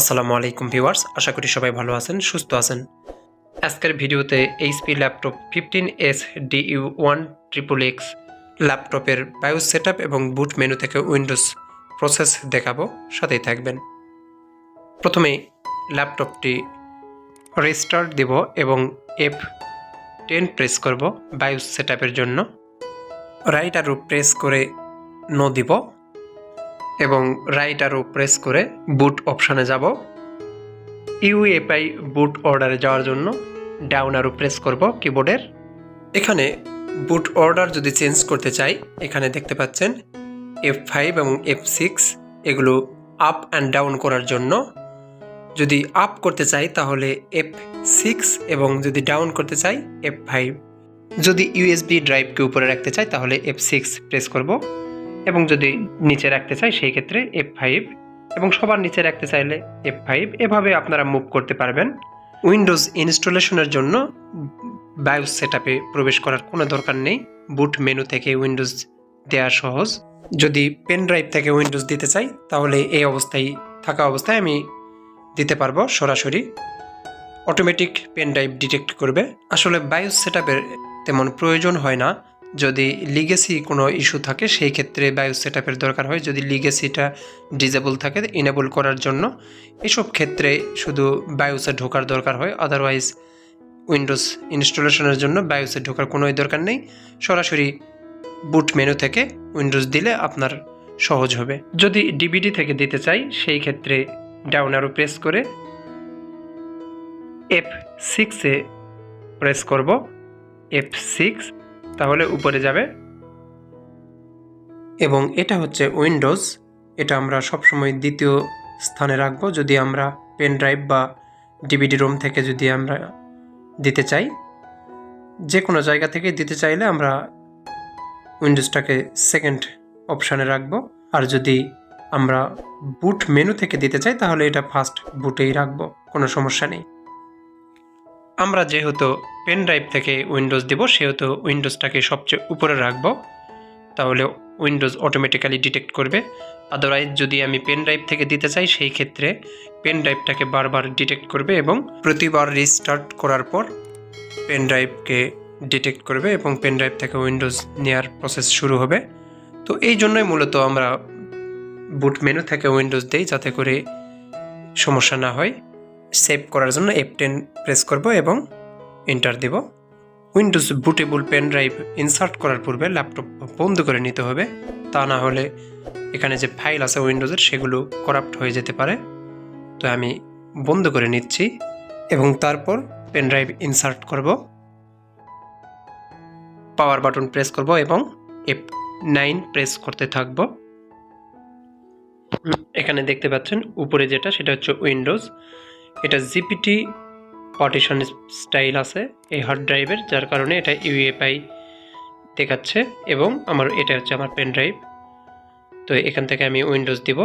আসসালামু আলাইকুম ভিউয়ার্স, আশা করি সবাই ভালো আছেন, সুস্থ আছেন। আজকের ভিডিওতে এইচপি ল্যাপটপ 15s-du1xxx ল্যাপটপের বায়োস সেটআপ এবং বুট মেনু থেকে উইন্ডোজ প্রসেস দেখাবো, সাথেই থাকবেন। প্রথমে ল্যাপটপটি রিস্টার্ট দেব এবং F10 প্রেস করব বায়োস সেটআপের জন্য। রাইট অ্যারো প্রেস করে নো দিব এবং রাইট অ্যারো প্রেস করে বুট অপশানে যাব। UEFI বুট অর্ডারে যাওয়ার জন্য ডাউন অ্যারো প্রেস করব কিবোর্ডের। এখানে বুট অর্ডার যদি চেঞ্জ করতে চাই, এখানে দেখতে পাচ্ছেন F5 এবং F6 এগুলো আপ অ্যান্ড ডাউন করার জন্য। যদি আপ করতে চাই তাহলে F6 এবং যদি ডাউন করতে চাই F5। যদি USB ড্রাইভকে উপরে রাখতে চাই তাহলে F6 প্রেস করব এবং যদি নিচে রাখতে চাই সেই ক্ষেত্রে F5 এবং সবার নিচে রাখতে চাইলে F5। এভাবে আপনারা মুভ করতে পারবেন। উইন্ডোজ ইনস্টলেশনের জন্য বায়োস সেটআপে প্রবেশ করার কোনো দরকার নেই। বুট মেনু থেকে উইন্ডোজ দেওয়া সহজ। যদি পেন ড্রাইভ থেকে উইন্ডোজ দিতে চাই তাহলে এই থাকা অবস্থায় আমি দিতে পারবো সরাসরি। অটোমেটিক পেন ড্রাইভ ডিটেক্ট করবে। আসলে বায়োস সেটআপের তেমন প্রয়োজন হয় না। যদি লিগেসি কোনো ইস্যু থাকে সেই ক্ষেত্রে বায়োস সেটআপের দরকার হয়। যদি লিগেসিটা ডিজেবল থাকে ইনেবল করার জন্য, এসব ক্ষেত্রে শুধু বায়োসে ঢোকার দরকার হয়। আদারওয়াইজ উইন্ডোজ ইনস্টলেশনের জন্য বায়োসে ঢোকার কোনোই দরকার নেই। সরাসরি বুট মেনু থেকে উইন্ডোজ দিলে আপনার সহজ হবে। যদি ডিভিডি থেকে দিতে চাই সেই ক্ষেত্রে ডাউন অ্যারো প্রেস করে F6-এ প্রেস করব। F6 তাহলে উপরে যাবে এবং এটা হচ্ছে উইন্ডোজ। এটা আমরা সবসময় দ্বিতীয় স্থানে রাখবো যদি আমরা পেন ড্রাইভ বা ডিভিডি রোম থেকে যদি আমরা দিতে চাই। যে কোনো জায়গা থেকে দিতে চাইলে আমরা উইন্ডোজটাকে সেকেন্ড অপশানে রাখবো। আর যদি আমরা বুট মেনু থেকে দিতে চাই তাহলে এটা ফার্স্ট বুটেই রাখবো, কোনো সমস্যা নেই। আমরা যেহেতু পেন ড্রাইভ থেকে উইন্ডোজ দেব সেহেতু উইন্ডোজটাকে সবচেয়ে উপরে রাখবো, তাহলে উইন্ডোজ অটোমেটিক্যালি ডিটেক্ট করবে। আদারওয়াইজ যদি আমি পেন ড্রাইভ থেকে দিতে চাই সেই ক্ষেত্রে পেন ড্রাইভটাকে বারবার ডিটেক্ট করবে এবং প্রতিবার রিস্টার্ট করার পর পেন ড্রাইভকে ডিটেক্ট করবে এবং পেন ড্রাইভ থেকে উইন্ডোজ নেওয়ার প্রসেস শুরু হবে। তো এই জন্যই মূলত আমরা বুট মেনু থেকে উইন্ডোজ দেই, যাতে করে সমস্যা না হয়। সেভ করার জন্য F10 প্রেস করব এবং এন্টার দেব। Windows bootable pen drive insert করার পূর্বে ল্যাপটপ বন্ধ করে নিতে হবে, তা না হলে এখানে যে ফাইল আছে উইন্ডোজের সেগুলো করাপ্ট হয়ে যেতে পারে। তো আমি বন্ধ করে নিচ্ছি এবং তারপর পেন ড্রাইভ ইনসার্ট করব। পাওয়ার বাটন প্রেস করব এবং F9 প্রেস করতে থাকব। এখানে দেখতে পাচ্ছেন উপরে যেটা, সেটা হচ্ছে উইন্ডোজ। এটা জিপিটি পার্টিশন স্টাইল আছে এই হার্ড ড্রাইভের, যার কারণে এটা UEFI দেখাচ্ছে এবং এটা হচ্ছে আমার পেন ড্রাইভ। তো এখান থেকে আমি উইন্ডোজ দিব।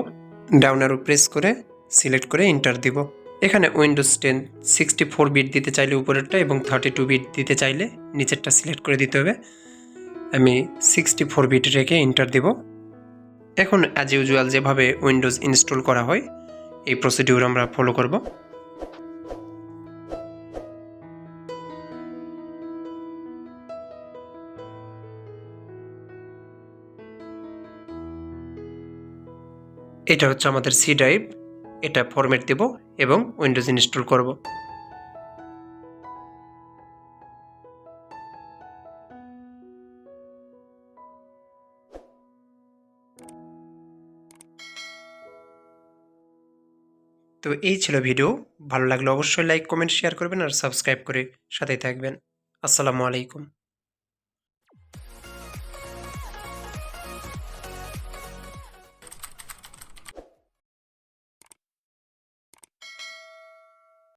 ডাউন অ্যারো প্রেস করে সিলেক্ট করে এন্টার দিব। এখানে উইন্ডোজ 10 64 বিট দিতে চাইলে উপরেরটা এবং 32 বিট দিতে চাইলে নিচেরটা সিলেক্ট করে দিতে হবে। আমি 64 বিট রেখে এন্টার দিব। এখন অ্যাজ ইউজুয়াল যেভাবে উইন্ডোজ ইনস্টল করা হয় এই প্রসিডিউর আমরা ফলো করব। এটা হচ্ছে আমাদের সি ড্রাইভ। এটা ফরম্যাট দেব এবং উইন্ডোজ ইনস্টল করব। তো এই ছিল ভিডিও। ভালো লাগলে অবশ্যই লাইক, কমেন্ট, শেয়ার করবেন আর সাবস্ক্রাইব করে সাথেই থাকবেন। আসসালামু আলাইকুম।